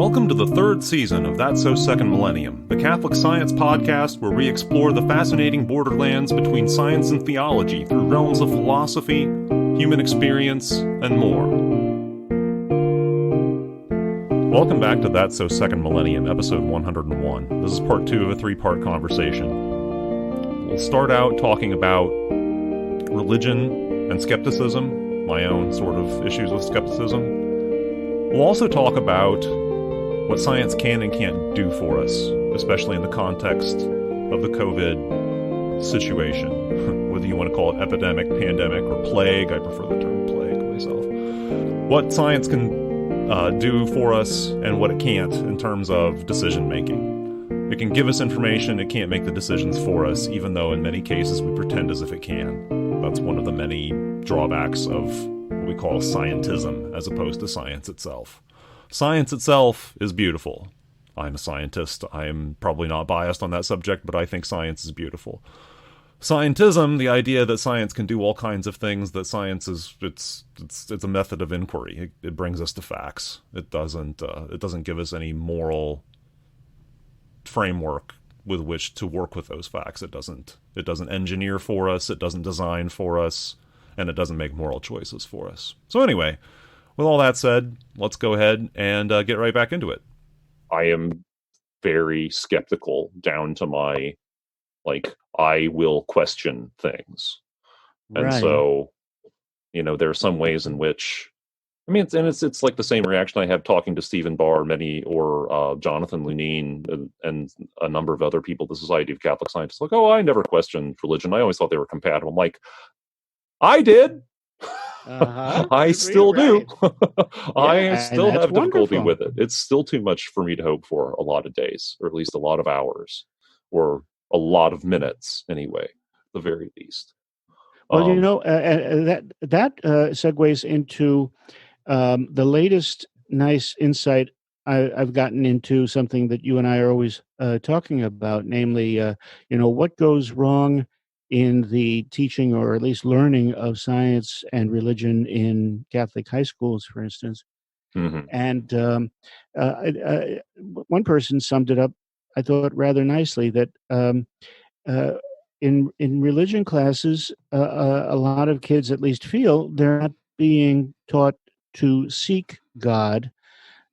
Welcome to the third season of That's So Second Millennium, the Catholic Science podcast where we explore the fascinating borderlands between science and theology through realms of philosophy, human experience, and more. Welcome back to That's So Second Millennium, episode 101. This is part 2 of a 3-part conversation. We'll start out talking about religion and skepticism, my own sort of issues with skepticism. We'll also talk about what science can and can't do for us, especially in the context of the COVID situation. Whether you want to call it epidemic, pandemic, or plague, I prefer the term plague myself. What science can do for us and what it can't in terms of decision making. It can give us information, it can't make the decisions for us, even though in many cases we pretend as if it can. That's one of the many drawbacks of what we call scientism as opposed to science itself. Science itself is beautiful. I'm a scientist. I am probably not biased on that subject, but I think science is beautiful. Scientism, the idea that science can do all kinds of things, that science is it's a method of inquiry. It brings us to facts. It doesn't give us any moral framework with which to work with those facts. It doesn't engineer for us. It doesn't design for us, and it doesn't make moral choices for us. So anyway, with all that said, let's go ahead and get right back into it. I am very skeptical down to my, I will question things. And right. So, there are some ways in which, it's like the same reaction I have talking to Stephen Barr, Jonathan Lunine, and a number of other people, the Society of Catholic Scientists, like, oh, I never questioned religion. I always thought they were compatible. I'm like, I did. I still do. I still have difficulty with it. It's still too much for me to hope for a lot of days, or at least a lot of hours, or a lot of minutes anyway, at the very least. Well, that segues into the latest nice insight I've gotten into, something that you and I are always talking about, namely, what goes wrong in the teaching, or at least learning, of science and religion in Catholic high schools, for instance. Mm-hmm. And one person summed it up, I thought, rather nicely, that in religion classes, a lot of kids at least feel they're not being taught to seek God.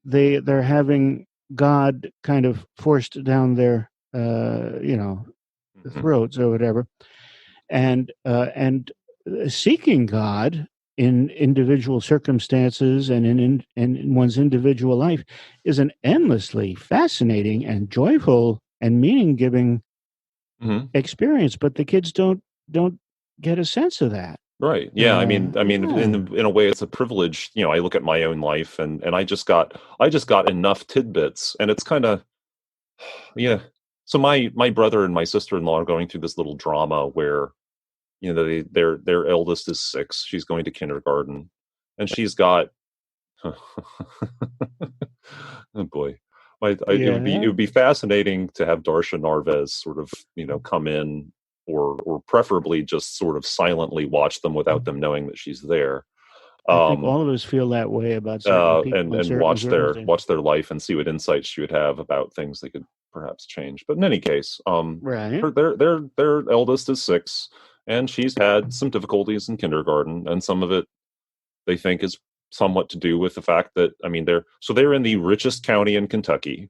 They're having God kind of forced down their throats or whatever. And seeking God in individual circumstances and in one's individual life is an endlessly fascinating and joyful and meaning-giving experience. But the kids don't get a sense of that. Right. Yeah. In a way, it's a privilege. I look at my own life, and I just got enough tidbits, and it's kind of, yeah. So my brother and my sister-in-law are going through this little drama where, their eldest is 6. She's going to kindergarten, and she's got, oh boy, it would be fascinating to have Darsha Narvez sort of, come in, or preferably just sort of silently watch them without them knowing that she's there. I think all of us feel that way about certain people and watch their life and see what insights she would have about things they could perhaps change. But in any case, right. Their eldest is 6, and she's had some difficulties in kindergarten, and some of it they think is somewhat to do with the fact that they're in the richest county in Kentucky,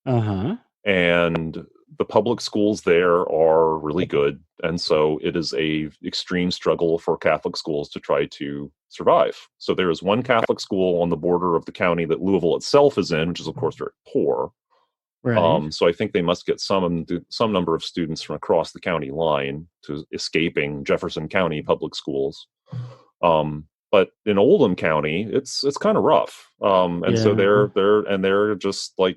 and the public schools there are really good, and so it is a extreme struggle for Catholic schools to try to survive. So there is one Catholic school on the border of the county that Louisville itself is in, which is of course very poor. Right. So I think they must get some number of students from across the county line to escaping Jefferson County public schools. But in Oldham County, it's kind of rough. So they're just like,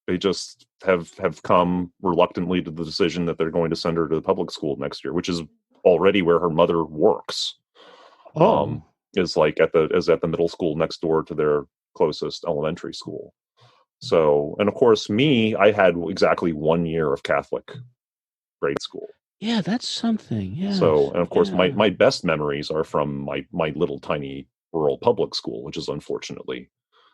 they just have come reluctantly to the decision that they're going to send her to the public school next year, which is already where her mother works. Is at the middle school next door to their closest elementary school. So, and of course, I had exactly 1 year of Catholic grade school. Yeah, that's something. Yeah. So, and of course, my best memories are from my little tiny rural public school, which is unfortunately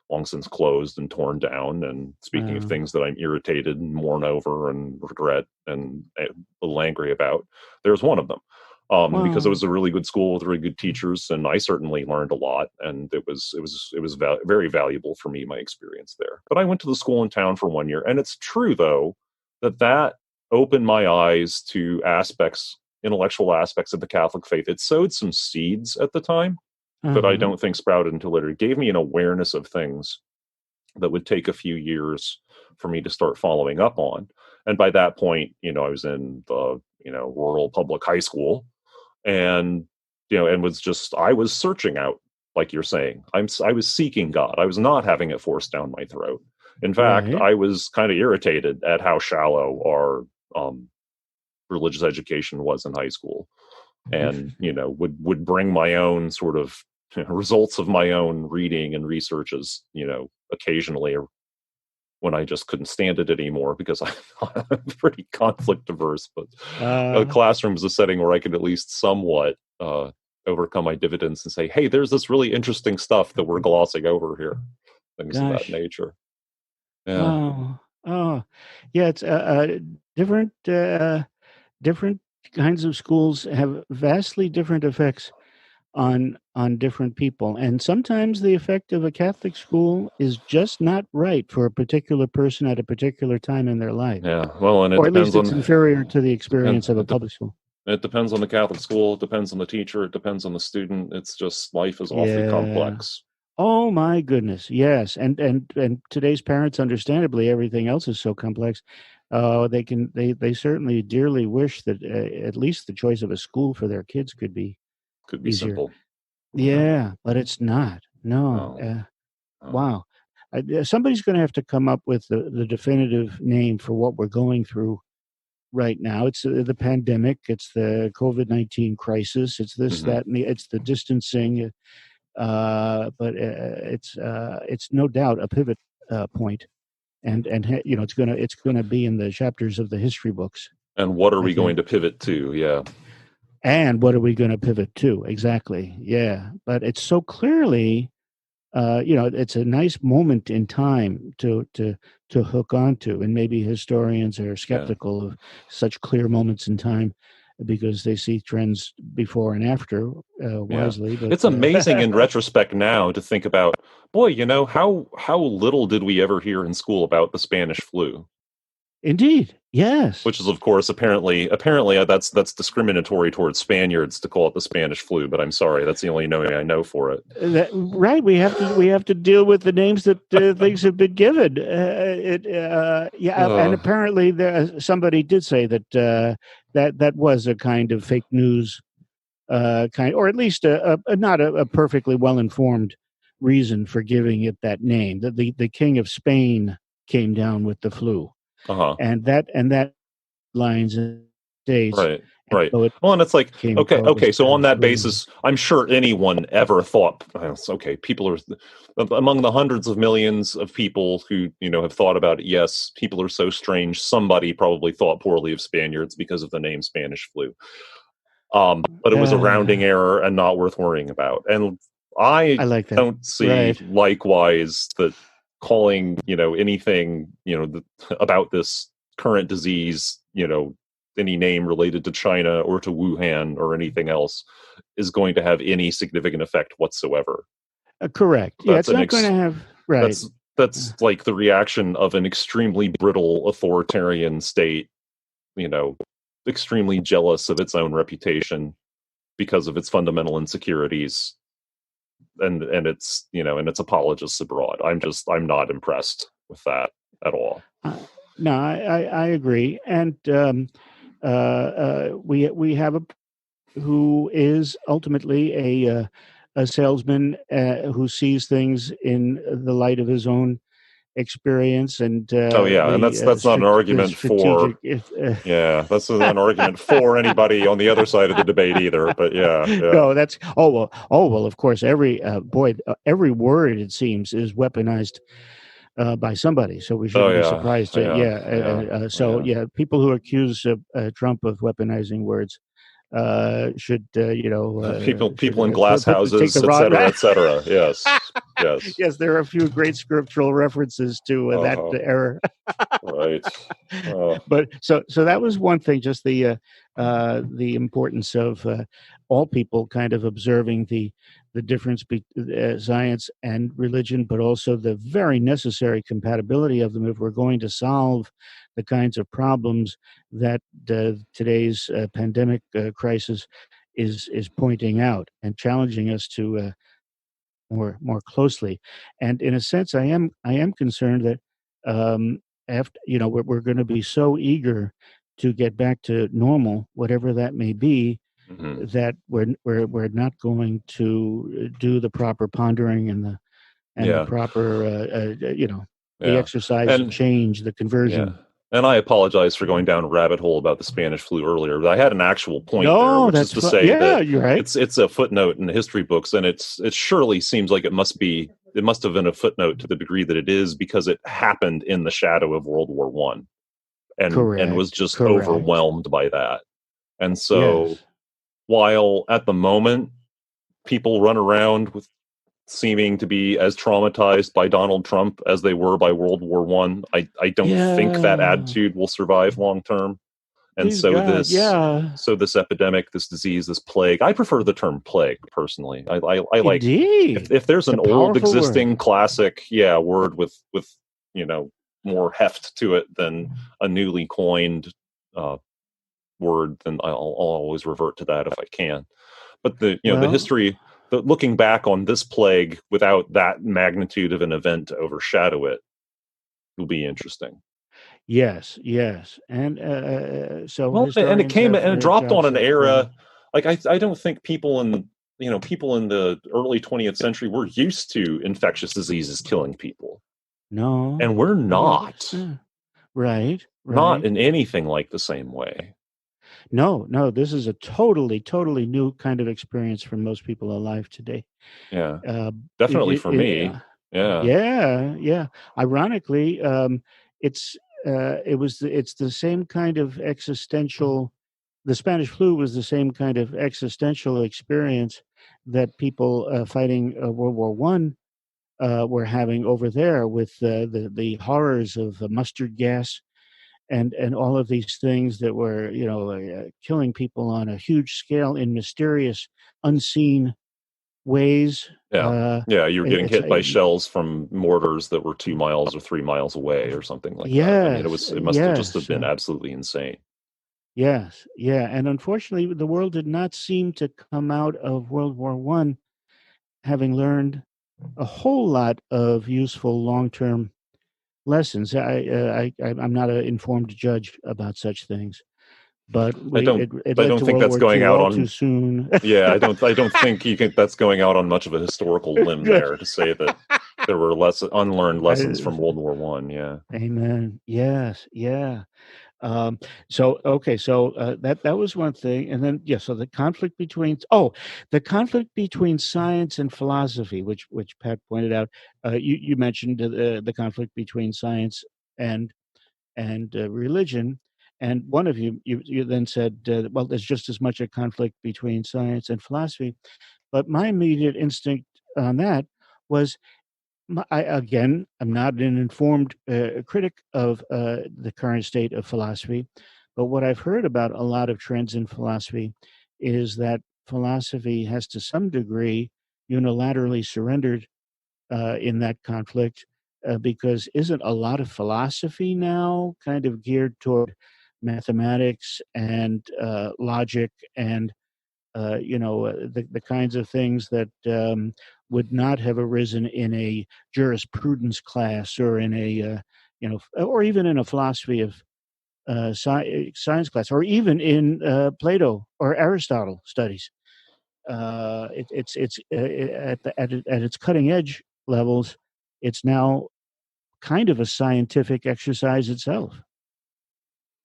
long since closed and torn down. And speaking of things that I'm irritated and mourn over and regret and a little angry about, there's one of them. Because it was a really good school with really good teachers, and I certainly learned a lot, and it was very valuable for me, my experience there. But I went to the school in town for 1 year, and it's true though that opened my eyes to intellectual aspects of the Catholic faith. It sowed some seeds at the time that I don't think sprouted until later. It gave me an awareness of things that would take a few years for me to start following up on. And by that point, I was in the rural public high school. And I was searching out, like you're saying. I was seeking God. I was not having it forced down my throat. In fact, I was kind of irritated at how shallow our religious education was in high school, and would bring my own sort of results of my own reading and researches, occasionally, when I just couldn't stand it anymore, because I'm pretty conflict averse. But the classroom is a setting where I could at least somewhat overcome my dividends and say, hey, there's this really interesting stuff that we're glossing over here. Things of that nature. Yeah. Wow. Oh, yeah. It's different kinds of schools have vastly different effects on different people, and sometimes the effect of a Catholic school is just not right for a particular person at a particular time in their life. Yeah, well, and or at least it's inferior to the experience of a public school. It depends on the Catholic school. It depends on the teacher. It depends on the student. It's just, life is awfully complex. Oh my goodness, yes, and today's parents, understandably, everything else is so complex. They certainly dearly wish that at least the choice of a school for their kids could be easier. Simple. Yeah, but it's not. No. Wow. Somebody's going to have to come up with the definitive name for what we're going through right now. It's the pandemic. It's the COVID-19 crisis. It's this, that, and it's the distancing. But it's no doubt a pivot point, and it's gonna be in the chapters of the history books. And what are we going to pivot to? Yeah. And what are we going to pivot to? Exactly. Yeah. But it's so clearly, it's a nice moment in time to hook onto. And maybe historians are skeptical of such clear moments in time because they see trends before and after wisely. But it's amazing in retrospect now to think about, boy, how little did we ever hear in school about the Spanish flu? Indeed, yes. Which is, of course, apparently that's discriminatory towards Spaniards to call it the Spanish flu. But I'm sorry, that's the only name I know for it. Right, we have to deal with the names that things have been given. And apparently, somebody did say that that was a kind of fake news, or at least not a perfectly well informed reason for giving it that name. That the King of Spain came down with the flu. And that lines in states. Right. So and it's like, okay. So on that basis, I'm sure anyone ever thought, okay, people are among the hundreds of millions of people who, have thought about it. Yes, people are so strange. Somebody probably thought poorly of Spaniards because of the name Spanish flu. But it was a rounding error and not worth worrying about. And I like that. Don't see likewise that calling anything about this current disease any name related to China or to Wuhan or anything else is going to have any significant effect whatsoever. Correct. It's not going to have that's like the reaction of an extremely brittle authoritarian state, extremely jealous of its own reputation because of its fundamental insecurities and its and its apologists abroad. I'm not impressed with that at all. No, I agree, and we have who is ultimately a salesman who sees things in the light of his own experience, and and that's not an argument for that's not an argument for anybody on the other side of the debate either. But no, that's well. Of course, every word, it seems, is weaponized by somebody, so we shouldn't be surprised. People who accuse Trump of weaponizing words should people in glass houses, etc., etc. Yes. Yes. Yes, there are a few great scriptural references to that Uh-huh. error. Right. Uh, But so that was one thing, just the importance of all people kind of observing the difference between science and religion, but also the very necessary compatibility of them if we're going to solve the kinds of problems that today's pandemic crisis is pointing out and challenging us to more closely. And in a sense, I am concerned that after we're going to be so eager to get back to normal, whatever that may be, mhm. that we're not going to do the proper pondering and the Yeah. proper the Yeah. exercise of And change, the yeah. conversion. And I apologize for going down a rabbit hole about the Spanish flu earlier, but I had an actual point there, No, which is that's to fine. say Yeah, that you're right. it's a footnote in the history books, and it surely seems like it must have been a footnote to the degree that it is, because it happened in the shadow of World War One, and was Correct. just Correct. overwhelmed by that. And so Yes. while at the moment people run around with seeming to be as traumatized by Donald Trump as they were by World War One, I don't think that Yeah. attitude will survive long term. And Please God. Yeah. so this epidemic, this disease, this plague, I prefer the term plague personally. I like, Indeed. if there's It's a an old powerful word. existing classic, yeah, word with you know more heft to it than a newly coined uh, word, then I'll always revert to that if I can. But the Well, history, looking back on this plague without that magnitude of an event to overshadow it, will be interesting. yes, yes. And so Well, and it historians came have and it their dropped on jobs an to perform. era. Like I don't think people in the early 20th century were used to infectious diseases killing people, No, and we're not not 100%. Right, not right. in anything like the same way. No, no, this is a totally, totally new kind of experience for most people alive today. Yeah, Uh, definitely for me. Yeah, yeah, yeah. Ironically, it's the same kind of existential. The Spanish flu was the same kind of existential experience that people fighting World War One were having over there with the horrors of mustard gas and all of these things that were killing people on a huge scale in mysterious, unseen ways. yeah, yeah. You were getting It's hit by shells from mortars that were 2 miles or 3 miles away, or something like that. I mean, yes, it must have just have yes, been absolutely insane. yes, yeah, and unfortunately, the world did not seem to come out of World War One having learned a whole lot of useful long-term lessons. I'm not an informed judge about such things, but I we don't it I led don't to think World that's War going II out all too on. soon. Yeah, I don't think you can. That's going out on much of a historical limb Good. there to say that there were unlearned lessons I, from World War One. Yeah. amen. Yes. Yeah. So okay. So that was one thing, and then yeah. So the conflict between science and philosophy, which Pat pointed out. You mentioned the conflict between science and religion, and one of you then said, well, there's just as much a conflict between science and philosophy. But my immediate instinct on that was I'm not an informed critic of the current state of philosophy, but what I've heard about a lot of trends in philosophy is that philosophy has to some degree unilaterally surrendered in that conflict because isn't a lot of philosophy now kind of geared toward mathematics and logic and the kinds of things that would not have arisen in a jurisprudence class or in a or even in a philosophy of science class or even in Plato or Aristotle studies. At its cutting edge levels, it's now kind of a scientific exercise itself,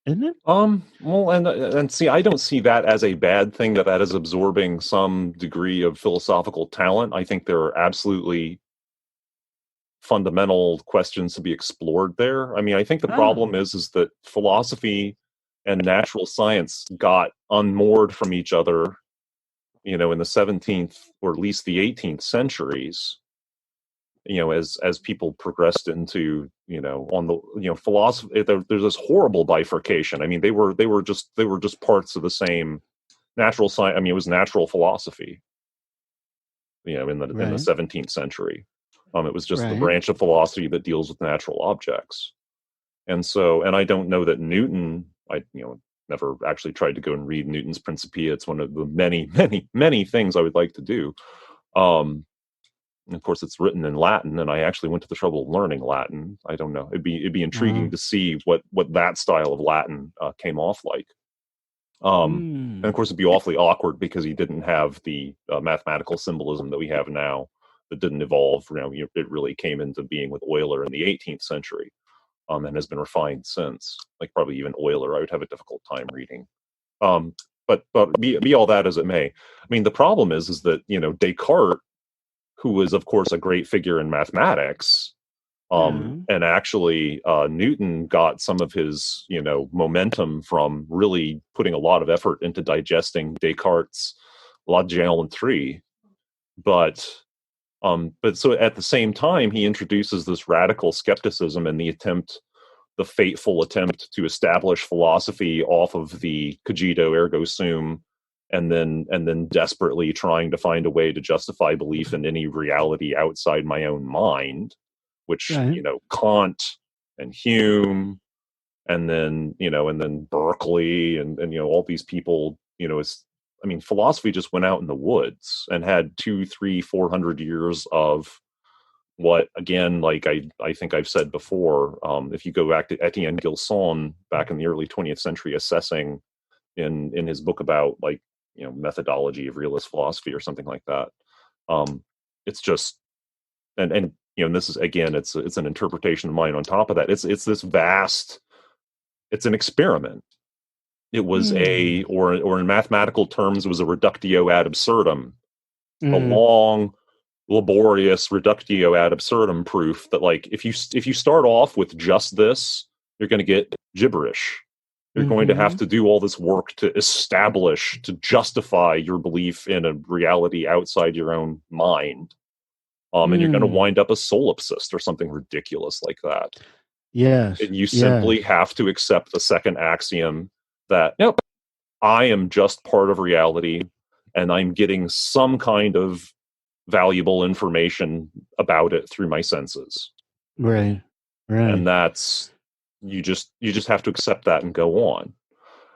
isn't it? Well, and see, I don't see that as a bad thing. That is absorbing some degree of philosophical talent. I think there are absolutely fundamental questions to be explored there. I mean, I think the Ah, problem is that philosophy and natural science got unmoored from each other, in the 17th or at least the 18th centuries, as people progressed into, on the, philosophy, there's this horrible bifurcation. I mean, they were just parts of the same natural science. I mean, it was natural philosophy, in the Right. 17th century. It was just the Right. branch of philosophy that deals with natural objects. And I don't know that Newton, I never actually tried to go and read Newton's Principia. It's one of the many, many, many things I would like to do. And of course, it's written in Latin, and I actually went to the trouble of learning Latin. I don't know. It'd be intriguing to see what that style of Latin came off like. And of Mm. course, it'd be awfully awkward because he didn't have the mathematical symbolism that we have now. That didn't evolve. It really came into being with Euler in the 18th century, and has been refined since. Like probably even Euler, I would have a difficult time reading. But be all that as it may, I mean, the problem is that Descartes, who was of course a great figure in mathematics, Yeah. and actually Newton got some of his momentum from really putting a lot of effort into digesting Descartes' La Géometrie, but so at the same time he introduces this radical skepticism and the fateful attempt to establish philosophy off of the cogito ergo sum, and then desperately trying to find a way to justify belief in any reality outside my own mind, which Right. Kant and Hume, and then Berkeley, and all these people, I mean, philosophy just went out in the woods and had 2, 3, 400 years of what, again, like I think I've said before, if you go back to Etienne Gilson back in the early 20th century, assessing in his book about, like, methodology of realist philosophy or something like that, it's just, and and this is, again, it's an interpretation of mine on top of that. It's this vast, it's an experiment. It was Mm. or in mathematical terms, it was a reductio ad absurdum, a Mm. long, laborious reductio ad absurdum proof that, like, if you start off with just this, you're going to get gibberish. You're going to have Mm-hmm. to do all this work to establish, to justify your belief in a reality outside your own mind. And you're going to Mm. wind up a solipsist or something ridiculous like that. Yes. And you Yes. simply have to accept the second axiom that, nope, I am just part of reality, and I'm getting some kind of valuable information about it through my senses. Right. And Right. that's, you just have to accept that and go on.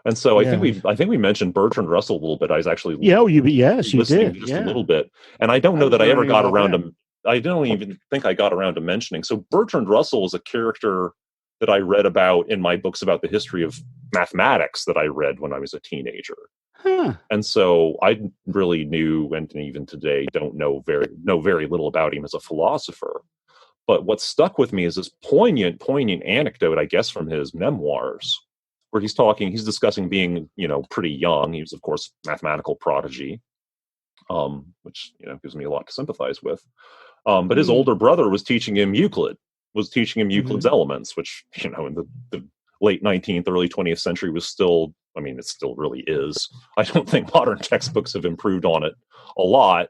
And so Yes. I think we mentioned Bertrand Russell a little bit. I was actually Yeah. Yes, you listening did. to just a Yeah. little bit, and I don't I know was that I ever learning got about around that. to. I don't even think I got around to mentioning. So Bertrand Russell is a character that I read about in my books about the history of mathematics that I read when I was a teenager. Huh. And so I really knew, and even today don't know very little about him as a philosopher. But what stuck with me is this poignant anecdote, I guess, from his memoirs, where he's discussing being, pretty young. He was, of course, mathematical prodigy, which, gives me a lot to sympathize with. But his Mm. older brother was teaching him Euclid's Mm-hmm. elements, which, in the late 19th, early 20th century was still, I mean, it still really is. I don't think modern textbooks have improved on it a lot.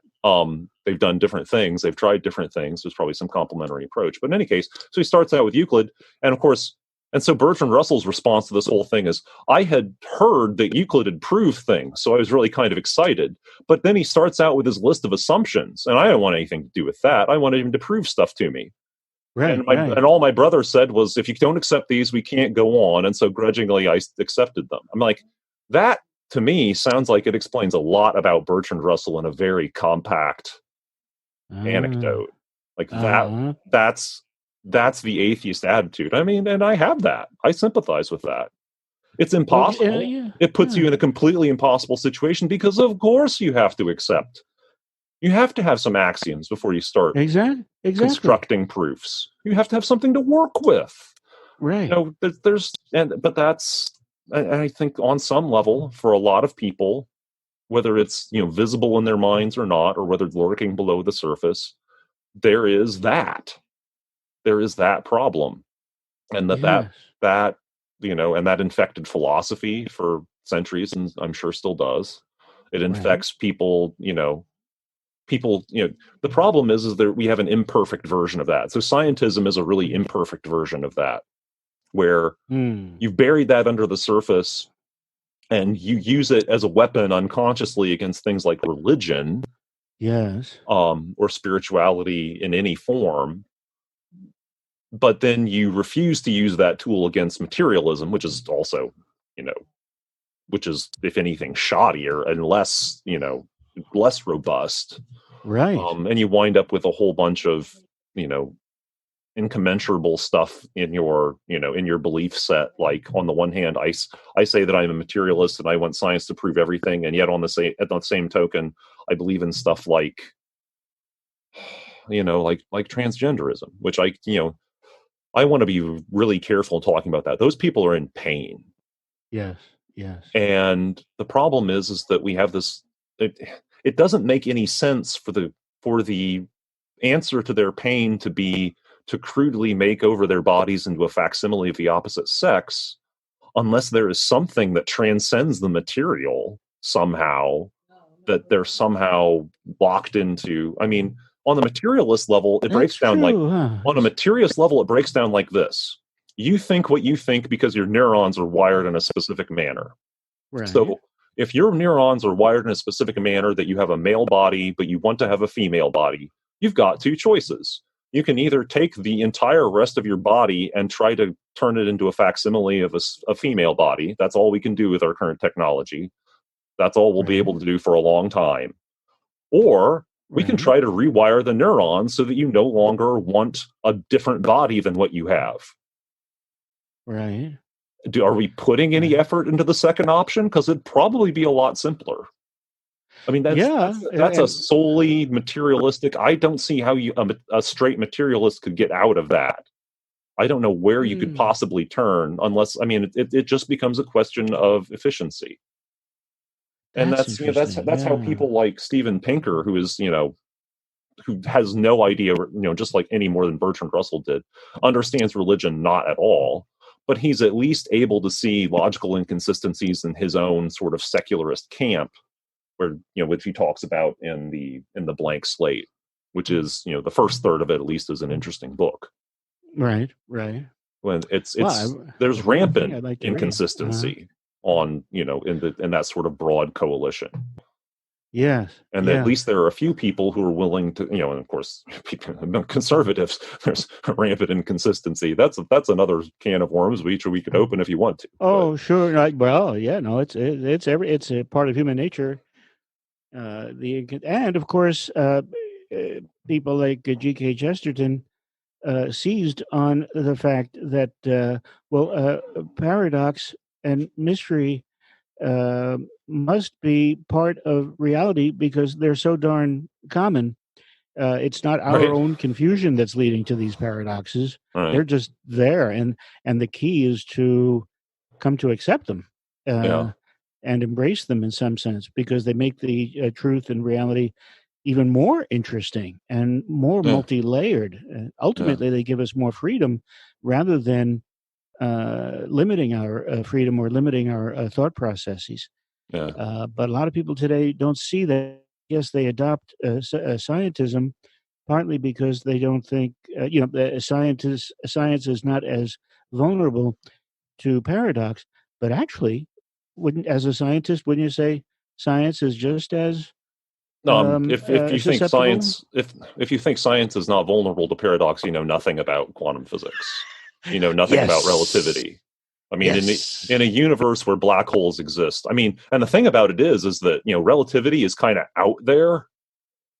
They've done different things. They've tried different things. There's probably some complementary approach. But in any case, so he starts out with Euclid. And of course, and so Bertrand Russell's response to this whole thing is, I had heard that Euclid had proved things, so I was really kind of excited. But then he starts out with his list of assumptions, and I don't want anything to do with that. I wanted him to prove stuff to me. Right. And Right. all my brother said was, if you don't accept these, we can't go on. And so grudgingly, I accepted them. I'm like, that to me sounds like it explains a lot about Bertrand Russell in a very compact Ah. anecdote. Like that, Uh-huh. that's that's the atheist attitude. I mean, and I have that. I sympathize with that. It's Well, impossible. yeah. It puts Yeah. you in a completely impossible situation because, of course, you have to accept. You have to have some axioms before you start Exactly. Exactly. constructing proofs. You have to have something to work with. Right. There's but that's, and I think on some level for a lot of people, whether it's visible in their minds or not, or whether it's lurking below the surface, there is that problem, and Yes. that and that infected philosophy for centuries, and I'm sure still does. It Right. infects people, people, the problem is that we have an imperfect version of that. So scientism is a really imperfect version of that, where Hmm. you've buried that under the surface and you use it as a weapon unconsciously against things like religion, Yes. or spirituality in any form. But then you refuse to use that tool against materialism, which is also, you know, which is, if anything, shoddier and less, less robust. Right. And you wind up with a whole bunch of, you know, incommensurable stuff in your, in your belief set. Like, on the one hand, I say that I'm a materialist and I want science to prove everything, and yet at the same token, I believe in stuff like, like transgenderism, which I want to be really careful talking about that. Those people are in pain. Yes. Yes. And the problem is that we have this, it doesn't make any sense for the answer to their pain to be to crudely make over their bodies into a facsimile of the opposite sex, unless there is something that transcends the material somehow, that they're somehow locked into. I mean, on the materialist level, it breaks That's down like, true. Huh? on a materialist level, it breaks down like this. You think what you think because your neurons are wired in a specific manner. Right. So if your neurons are wired in a specific manner, that you have a male body, but you want to have a female body, you've got two choices. You can either take the entire rest of your body and try to turn it into a facsimile of a female body. That's all we can do with our current technology. That's all we'll be Right. able to do for a long time. Or we can Right. try to rewire the neurons so that you no longer want a different body than what you have. Right. Are we putting any Right. effort into the second option? Because it'd probably be a lot simpler. I mean, that's Yeah. that's that's a And solely materialistic. I don't see how a straight materialist could get out of that. I don't know where you could hmm, possibly turn, unless, I mean, it just becomes a question of efficiency. And that's that's, interesting. that's how Yeah. people like Steven Pinker, who is, who has no idea, just like any more than Bertrand Russell did, understands religion not at all, but he's at least able to see logical inconsistencies in his own sort of secularist camp, where, which he talks about in the Blank Slate, which is, the first third of it at least is an interesting book. Right. Right. When Well, there's it's one thing rampant I'd like to read. inconsistency on, in that sort of broad coalition. Yes. And at Yes. least there are a few people who are willing to, and of course, conservatives, there's rampant inconsistency. That's another can of worms we could open if you want to. But Oh, sure. Like, well, yeah. No, it's a part of human nature. And of course, people like G.K. Chesterton seized on the fact that paradox and mystery must be part of reality because they're so darn common. It's not our right, own confusion that's leading to these paradoxes; they're right, just there, and the key is to come to accept them yeah, and embrace them in some sense because they make the truth and reality even more interesting and more yeah, multi-layered. yeah, Ultimately, they give us more freedom rather than limiting our freedom or limiting our thought processes. yeah. But a lot of people today don't see that. Yes, they adopt scientism partly because they don't think science is not as vulnerable to paradox. But actually, wouldn't as a scientist, wouldn't you say science is just as If you think susceptible? science is not vulnerable to paradox, you know nothing about quantum physics. You know nothing about Yes. relativity. I mean, in a Yes. universe where black holes exist, I mean, and the thing about it is that, relativity is kind of out there,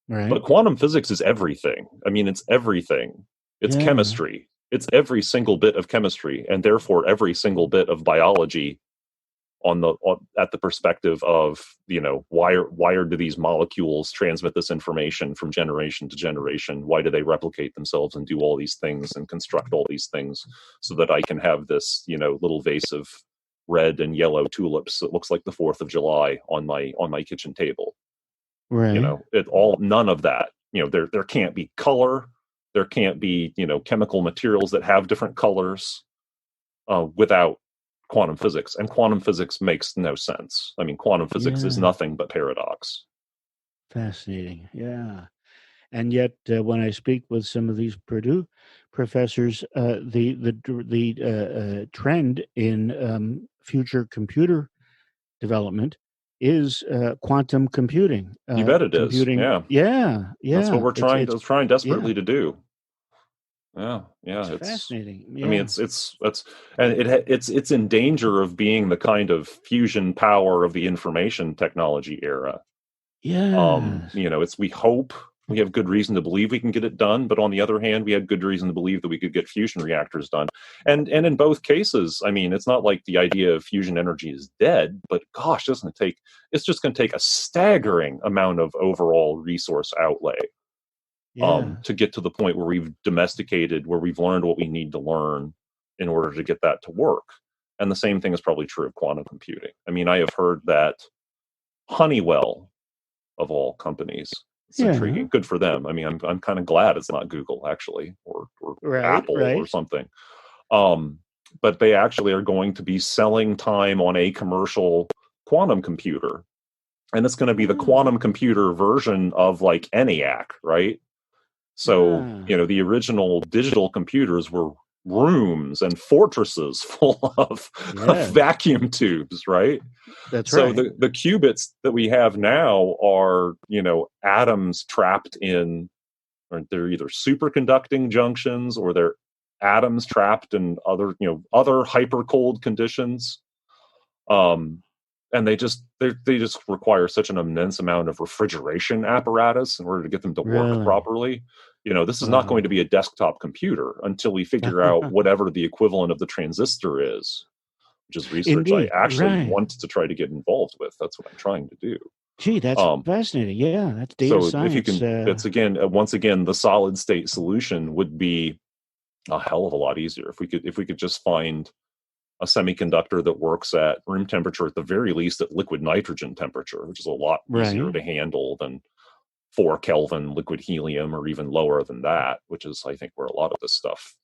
Right. but quantum physics is everything. I mean, it's everything. It's Yeah. chemistry. It's every single bit of chemistry, and therefore every single bit of biology, at the perspective of, why do these molecules transmit this information from generation to generation? Why do they replicate themselves and do all these things and construct all these things so that I can have this, little vase of red and yellow tulips that looks like the 4th of July on my kitchen table? Right. It all none of that. There can't be color. There can't be, chemical materials that have different colors, without quantum physics. And quantum physics makes no sense. I mean, quantum physics is Yeah. nothing but paradox. Fascinating. Yeah. And yet, when I speak with some of these Purdue professors, the trend in future computer development is quantum computing. You bet it is. Computing, Yeah. yeah, That's what yeah. we're trying Yeah, desperately to do. Yeah. Yeah. it's fascinating. I mean, Yeah, and it's in danger of being the kind of fusion power of the information technology era. yes, We have good reason to believe we can get it done, but on the other hand, we had good reason to believe that we could get fusion reactors done. And in both cases, I mean, it's not like the idea of fusion energy is dead, but gosh, it's just going to take a staggering amount of overall resource outlay yeah, to get to the point where where we've learned what we need to learn in order to get that to work. And the same thing is probably true of quantum computing. I mean, I have heard that Honeywell, of all companies, it's yeah. intriguing. Good for them. I mean, I'm kind of glad it's not Google actually, or Right, Apple or right. something. Um, but they actually are going to be selling time on a commercial quantum computer, and it's going to be the Ah, quantum computer version of like ENIAC, right? So, yeah, the original digital computers were rooms and fortresses full of yes, vacuum tubes, right? that's So right. the qubits that we have now are, atoms trapped in, or they're either superconducting junctions or they're atoms trapped in other hyper cold conditions. Um, and they just require such an immense amount of refrigeration apparatus in order to get them to work Really. properly. This is not going to Wow. be a desktop computer until we figure out whatever the equivalent of the transistor is, which is research I Indeed. actually Right. want to try to get involved with. That's what I'm trying to do. Gee, that's Um, fascinating. Yeah, that's data so if you science. can, that's again, once again, the solid state solution would be a hell of a lot easier if we could just find a semiconductor that works at room temperature, at the very least at liquid nitrogen temperature, which is a lot easier Right. to handle than 4 Kelvin liquid helium, or even lower than that, which is, I think, where a lot of this stuff,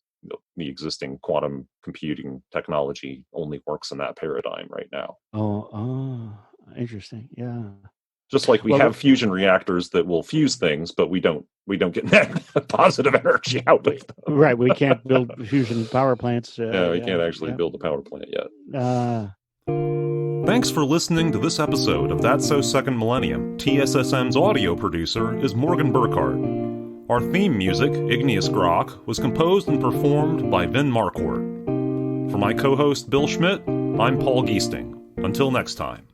the existing quantum computing technology only works in that paradigm right now. Interesting. Yeah. Just like we Well, have fusion reactors that will fuse things, but we don't get negative positive energy out of them. right. We can't build fusion power plants. Yeah, we Yeah. can't actually Yeah. build a power plant yet. Uh, Thanks for listening to this episode of That's So Second Millennium. TSSM's audio producer is Morgan Burkhardt. Our theme music, Igneous Grok, was composed and performed by Vin Marquardt. For my co-host Bill Schmidt, I'm Paul Giesting. Until next time.